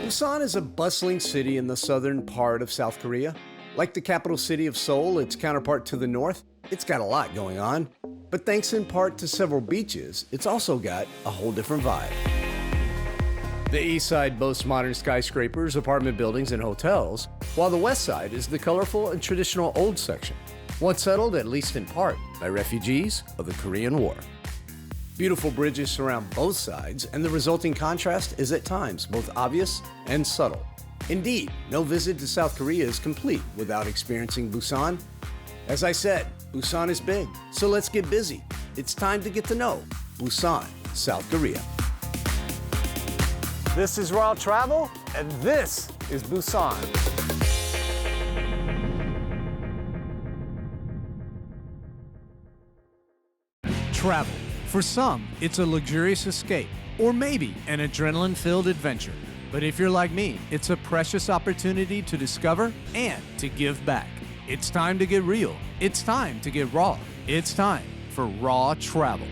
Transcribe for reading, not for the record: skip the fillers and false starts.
Busan is a bustling city in the southern part of South Korea. Like the capital city of Seoul, its counterpart to the north, it's got a lot going on. But thanks in part to several beaches, it's also got a whole different vibe. The east side boasts modern skyscrapers, apartment buildings, and hotels, while the west side is the colorful and traditional old section, once settled, at least in part, by refugees of the Korean War. Beautiful bridges surround both sides, and the resulting contrast is at times both obvious and subtle. Indeed, no visit to South Korea is complete without experiencing Busan. As I said, Busan is big, so let's get busy. It's time to get to know Busan, South Korea. This is Raw Travel, and this is Busan. Travel. For some, it's a luxurious escape, or maybe an adrenaline-filled adventure. But if you're like me, it's a precious opportunity to discover and to give back. It's time to get real. It's time to get raw. It's time for Raw Travel.